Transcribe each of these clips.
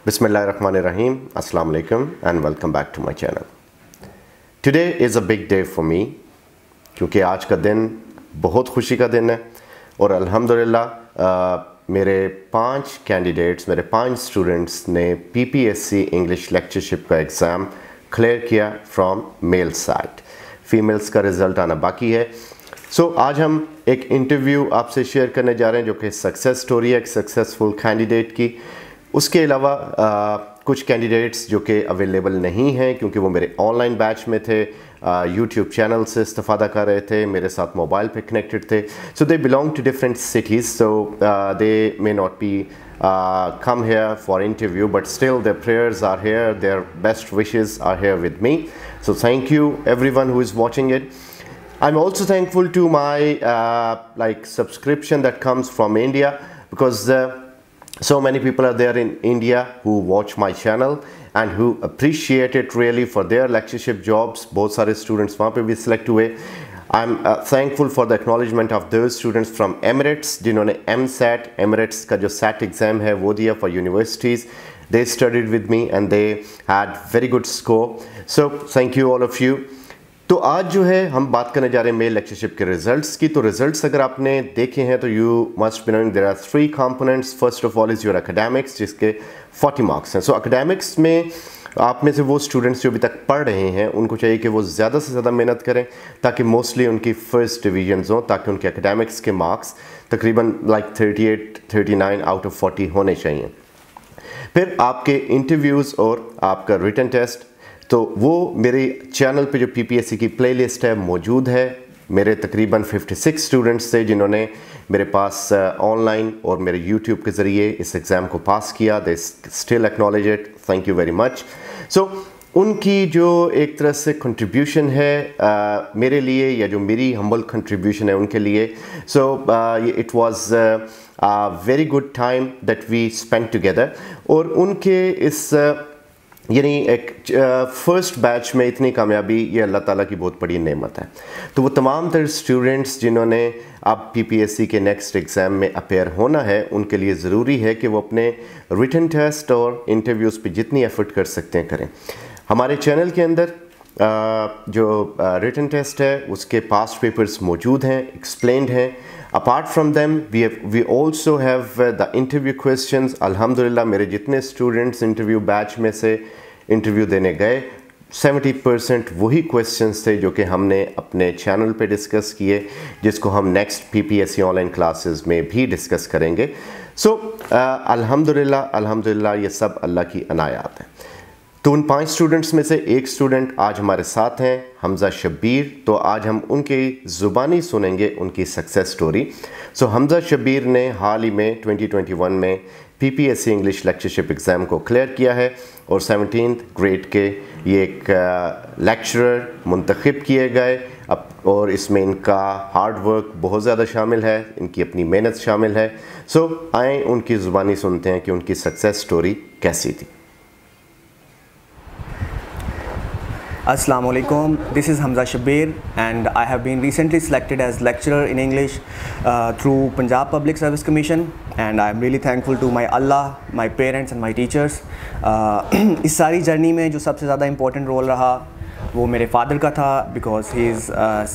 Bismillahirrahmanirrahim. Assalamu alaikum and welcome back to my channel. Today is a big day for me क्योंकि आज का दिन बहुत खुशी का दिन है और अल्हम्दुलिल्लाह मेरे 5 स्टूडेंट्स ने PPSC इंग्लिश लेक्चरशिप का एग्ज़ाम क्लियर किया फ्रॉम मेल साइड। फीमेल्स का रिज़ल्ट आना बाकी है। आज हम एक इंटरव्यू आपसे शेयर करने जा रहे हैं जो कि सक्सेस स्टोरी है एक सक्सेसफुल कैंडिडेट की। उसके अलावा कुछ कैंडिडेट्स जो कि अवेलेबल नहीं हैं क्योंकि वो मेरे ऑनलाइन बैच में थे, यूट्यूब चैनल से इस्तेफादा कर रहे थे, मेरे साथ मोबाइल पे कनेक्टेड थे। So they belong to different cities, so they may not be come here for interview, but still their prayers are here, their best wishes are here with me. So thank you everyone who is watching it. I'm also thankful to my subscription that comes from India because so many people are there in India who watch my channel and who appreciate it really for their lectureship jobs. बहुत सारे students वहाँ पे भी select हुए। I'm thankful for the acknowledgement of those students from Emirates जिन्होंने MSAT, Emirates का जो SAT exam है वो दिया for universities. They studied with me and they had very good score. So thank you all of you. तो आज जो है हम बात करने जा रहे हैं मेल लेक्चरशिप के रिजल्ट्स की। तो रिजल्ट्स अगर आपने देखे हैं तो you must be knowing there are 3 components. First of all is your academics जिसके 40 मार्क्स हैं। सो एकेडमिक्स में आप में से वो स्टूडेंट्स जो अभी तक पढ़ रहे हैं उनको चाहिए कि वो ज़्यादा से ज़्यादा मेहनत करें ताकि मोस्टली उनकी फर्स्ट डिवीजन्स हों, ताकि उनके एकेडमिक्स के मार्क्स तकरीबन 38-39 आउट ऑफ 40 होने चाहिए। फिर आपके इंटरव्यूज़ और आपका रिटन टेस्ट, तो वो मेरे चैनल पे जो PPSC की प्लेलिस्ट है मौजूद है। मेरे तकरीबन 56 स्टूडेंट्स थे जिन्होंने मेरे पास ऑनलाइन और मेरे YouTube के ज़रिए इस एग्ज़ाम को पास किया। They still acknowledge it, thank you very much. So उनकी जो एक तरह से कंट्रीब्यूशन है मेरे लिए, या जो मेरी हम्बल कंट्रीब्यूशन है उनके लिए, so it was very good time that we spend together. और उनके इस यानी एक फ़र्स्ट बैच में इतनी कामयाबी ये अल्लाह ताला की बहुत बड़ी नेमत है। तो वो तमाम तर स्टूडेंट्स जिन्होंने अब PPSC के नेक्स्ट एग्ज़ाम में अपेयर होना है उनके लिए ज़रूरी है कि वो अपने रिटन टेस्ट और इंटरव्यूज़ पे जितनी एफ़र्ट कर सकते हैं करें। हमारे चैनल के अंदर जो रिटन टेस्ट है उसके पास्ट पेपर्स मौजूद हैं, एक्सप्लेन्ड हैं। Apart from them we also have the interview questions. अल्हम्दुलिल्लाह मेरे जितने स्टूडेंट्स इंटरव्यू बैच में से इंटरव्यू देने गए 70% वही क्वेश्चंस थे जो कि हमने अपने चैनल पे डिस्कस किए, जिसको हम नेक्स्ट PPSC ऑनलाइन क्लासेस में भी डिस्कस करेंगे। सो अल्हम्दुलिल्लाह ये सब अल्लाह की अनायात है। तो उन 5 स्टूडेंट्स में से एक स्टूडेंट आज हमारे साथ हैं, हमज़ा शब्बीर। तो आज हम उनकी ज़ुबानी सुनेंगे उनकी सक्सेस स्टोरी। सो हमज़ा शब्बीर ने हाल ही में 2021 में PPSC इंग्लिश लेक्चरशिप एग्ज़ाम को क्लियर किया है और 17th ग्रेड के ये एक लेक्चरर मुंतखब किए गए। और इसमें इनका हार्ड वर्क बहुत ज़्यादा शामिल है, इनकी अपनी मेहनत शामिल है। सो आए उनकी ज़ुबानी सुनते हैं कि उनकी सक्सेस स्टोरी कैसी थी। Assalamu alaikum, this is Hamza Shabbir and I have been recently selected as lecturer in English through Punjab Public Service Commission and I am really thankful to my Allah, my parents and my teachers. इस सारी journey में जो सबसे ज़्यादा important role रहा वो मेरे father का था because he is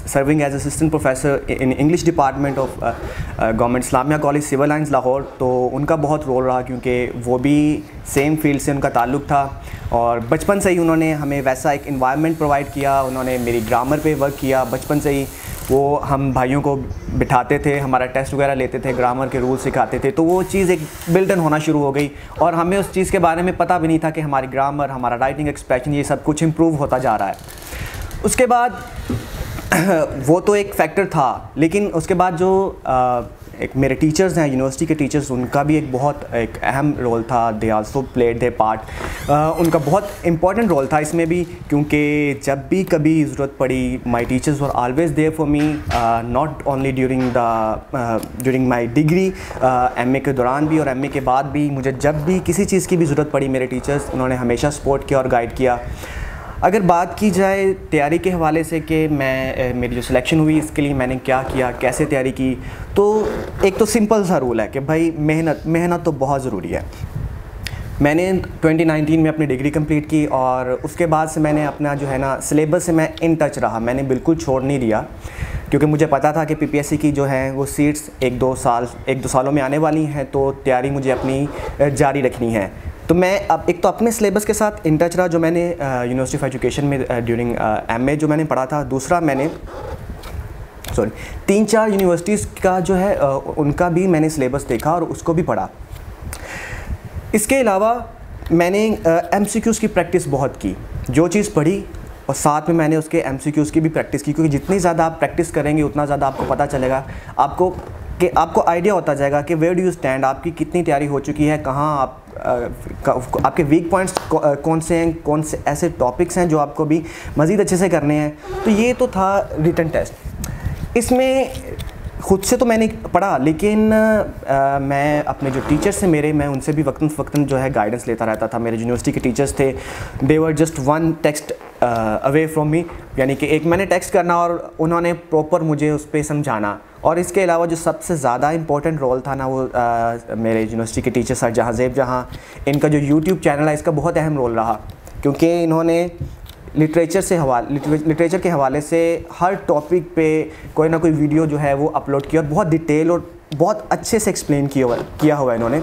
serving as assistant professor in English department of government Islamia college civil lines Lahore. तो उनका बहुत रोल रहा क्योंकि वो भी सेम फील्ड से उनका ताल्लुक़ था और बचपन से ही उन्होंने हमें वैसा एक इन्वायरमेंट प्रोवाइड किया। उन्होंने मेरी ग्रामर पे वर्क किया बचपन से ही। वो हम भाइयों को बिठाते थे, हमारा टेस्ट वगैरह लेते थे, ग्रामर के रूल सिखाते थे। तो वो चीज़ एक बिल्डन होना शुरू हो गई और हमें उस चीज़ के बारे में पता भी नहीं था कि हमारी ग्रामर, हमारा राइटिंग एक्सप्रेशन ये सब कुछ इम्प्रूव होता जा रहा है। उसके बाद वो तो एक फैक्टर था, लेकिन उसके बाद जो एक मेरे टीचर्स हैं, यूनिवर्सिटी के टीचर्स, उनका भी एक बहुत एक अहम रोल था। They also played there part. उनका बहुत इम्पॉर्टेंट रोल था इसमें भी क्योंकि जब भी कभी ज़रूरत पड़ी my teachers were always there for me, not only during my degree, MA के दौरान भी और MA के बाद भी। मुझे जब भी किसी चीज़ की भी ज़रूरत पड़ी मेरे टीचर्स उन्होंने हमेशा सपोर्ट किया और गाइड किया। अगर बात की जाए तैयारी के हवाले से कि मेरी जो सिलेक्शन हुई इसके लिए मैंने क्या किया, कैसे तैयारी की, तो एक तो सिंपल सा रूल है कि भाई मेहनत तो बहुत ज़रूरी है। मैंने 2019 में अपनी डिग्री कंप्लीट की और उसके बाद से मैंने अपना जो है ना सिलेबस से मैं इन टच रहा, मैंने बिल्कुल छोड़ नहीं दिया, क्योंकि मुझे पता था कि पीपीएससी की जो है वो सीट्स एक दो सालों में आने वाली हैं, तो तैयारी मुझे अपनी जारी रखनी है। तो मैं अब एक तो अपने सिलेबस के साथ इन टच रहा जो मैंने यूनिवर्सिटी ऑफ एजुकेशन में ड्यूरिंग एमए जो मैंने पढ़ा था। दूसरा मैंने 3-4 यूनिवर्सिटीज़ का जो है उनका भी मैंने सिलेबस देखा और उसको भी पढ़ा। इसके अलावा मैंने एमसीक्यूज़ की प्रैक्टिस बहुत की, जो चीज़ पढ़ी और साथ में मैंने उसके एमसीक्यूज़ की भी प्रैक्टिस की, क्योंकि जितनी ज़्यादा आप प्रैक्टिस करेंगे उतना ज़्यादा आपको पता चलेगा, आपको आइडिया होता जाएगा कि वेयर डू यू स्टैंड, आपकी कितनी तैयारी हो चुकी है, कहाँ आपके वीक पॉइंट्स कौन से हैं, कौन से ऐसे टॉपिक्स हैं जो आपको भी मज़ीद अच्छे से करने हैं। तो ये तो था रिटन टेस्ट। इसमें खुद से तो मैंने पढ़ा, लेकिन मैं अपने जो टीचर्स थे मैं उनसे भी वक्तन जो है गाइडेंस लेता रहता था। मेरे यूनिवर्सिटी के टीचर्स थे, they were just one text away from me, यानी कि एक मैंने टेक्स्ट करना और उन्होंने प्रॉपर मुझे उस पर समझाना। और इसके अलावा जो सबसे ज़्यादा इंपॉर्टेंट रोल था ना, वो मेरे यूनिवर्सिटी के टीचर सर जहाज़ेब जहाँ, इनका जो यूट्यूब चैनल है इसका बहुत अहम रोल रहा, क्योंकि इन्होंने लिटरेचर के हवाले से हर टॉपिक पे कोई ना कोई वीडियो जो है वो अपलोड किया और बहुत डिटेल और बहुत अच्छे से एक्सप्लेन किया हुआ है इन्होंने।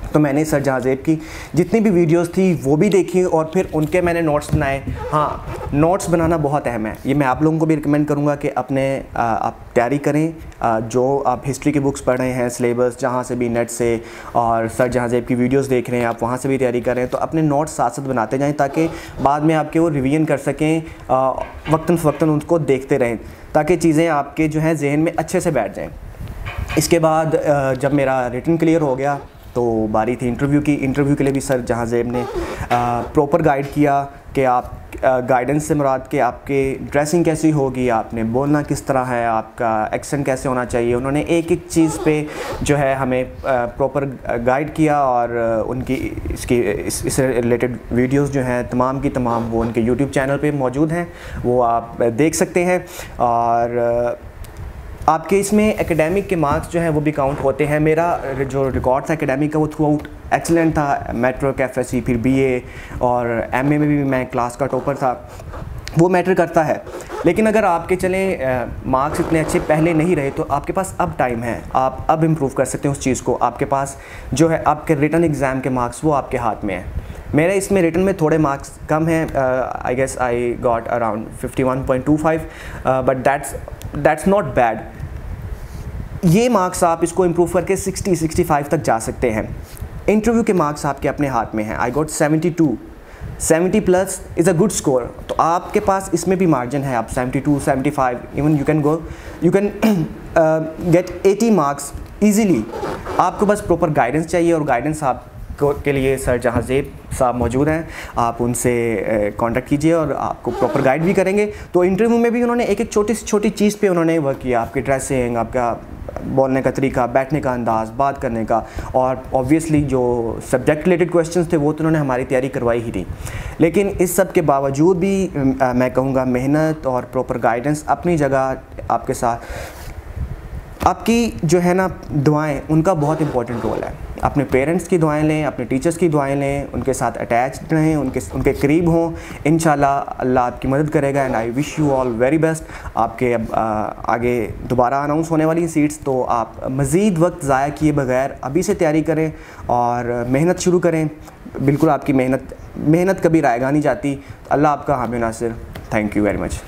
तो मैंने सर जहाज़ेब की जितनी भी वीडियोस थी वो भी देखी और फिर उनके मैंने नोट्स बनाए। हाँ, नोट्स बनाना बहुत अहम है, ये मैं आप लोगों को भी रिकमेंड करूँगा कि आप तैयारी करें। जो आप हिस्ट्री की बुक्स पढ़ रहे हैं, सिलेबस जहाँ से भी नेट से, और सर जहाज़ेब की वीडियोस देख रहे हैं, आप वहाँ से भी तैयारी करें, तो अपने नोट्स साथ साथ बनाते जाएँ ताकि बाद में आपके वो रिवीजन कर सकें, वक्तन फ़वक्तन उनको देखते रहें ताकि चीज़ें आपके जो हैं जहन में अच्छे से बैठ जाएँ। इसके बाद जब मेरा रिटन क्लियर हो गया तो बारी थी इंटरव्यू की। इंटरव्यू के लिए भी सर जहाज़ेब ने प्रॉपर गाइड किया कि आप गाइडेंस से मुराद कि आपके ड्रेसिंग कैसी होगी, आपने बोलना किस तरह है, आपका एक्सेंट कैसे होना चाहिए। उन्होंने एक एक चीज़ पे जो है हमें प्रॉपर गाइड किया और उनकी इससे रिलेटेड वीडियोस जो हैं तमाम की तमाम वो उनके यूट्यूब चैनल पे मौजूद हैं, वो आप देख सकते हैं। और आपके इसमें एकेडमिक के मार्क्स जो हैं वो भी काउंट होते हैं। मेरा जो रिकॉर्ड था एकेडमिक का वो थ्रू आउट एक्सीलेंट था, मैट्रिक, एफएससी, फिर बीए और एमए में भी मैं क्लास का टॉपर था, वो मैटर करता है। लेकिन अगर आपके चलें मार्क्स इतने अच्छे पहले नहीं रहे तो आपके पास अब टाइम है, आप अब इम्प्रूव कर सकते हैं उस चीज़ को। आपके पास जो है आपके रिटन एग्ज़ाम के मार्क्स वो आपके हाथ में है। मेरे इसमें रिटन में थोड़े मार्क्स कम हैं, I guess I got around 51.25, but that's not bad. ये मार्क्स आप इसको इम्प्रूव करके 60-65 तक जा सकते हैं। इंटरव्यू के मार्क्स आपके अपने हाथ में हैं। I got 72, 70 plus is a good score, तो आपके पास इसमें भी मार्जिन है। आप 72, 75, even you can get 80 marks easily. आपको बस प्रॉपर गाइडेंस चाहिए और गाइडेंस आप के लिए सर जहाज़ेब साहब मौजूद हैं, आप उनसे कांटेक्ट कीजिए और आपको प्रॉपर गाइड भी करेंगे। तो इंटरव्यू में भी उन्होंने एक एक छोटी से छोटी चीज़ पे उन्होंने वर्क किया, आपकी ड्रेसिंग, आपका बोलने का तरीका, बैठने का अंदाज़, बात करने का, और ऑब्वियसली जो सब्जेक्ट रिलेटेड क्वेश्चंस थे वो तो उन्होंने हमारी तैयारी करवाई ही थी। लेकिन इस सब के बावजूद भी मैं कहूँगा मेहनत और प्रॉपर गाइडेंस अपनी जगह आपके साथ। आपकी जो है ना दुआएं, उनका बहुत इंपॉर्टेंट रोल है। अपने पेरेंट्स की दुआएं लें, अपने टीचर्स की दुआएं लें, उनके साथ अटैच्ड रहें, उनके करीब हों। इंशाल्लाह अल्लाह आपकी मदद करेगा। And I wish you all very best. आपके अब आगे दोबारा अनाउंस होने वाली सीट्स, तो आप मज़ीद वक्त ज़ाया किए बगैर अभी से तैयारी करें और मेहनत शुरू करें। बिल्कुल आपकी मेहनत कभी रायगा नहीं जाती। अल्लाह आपका हामी नासिर। Thank you very much.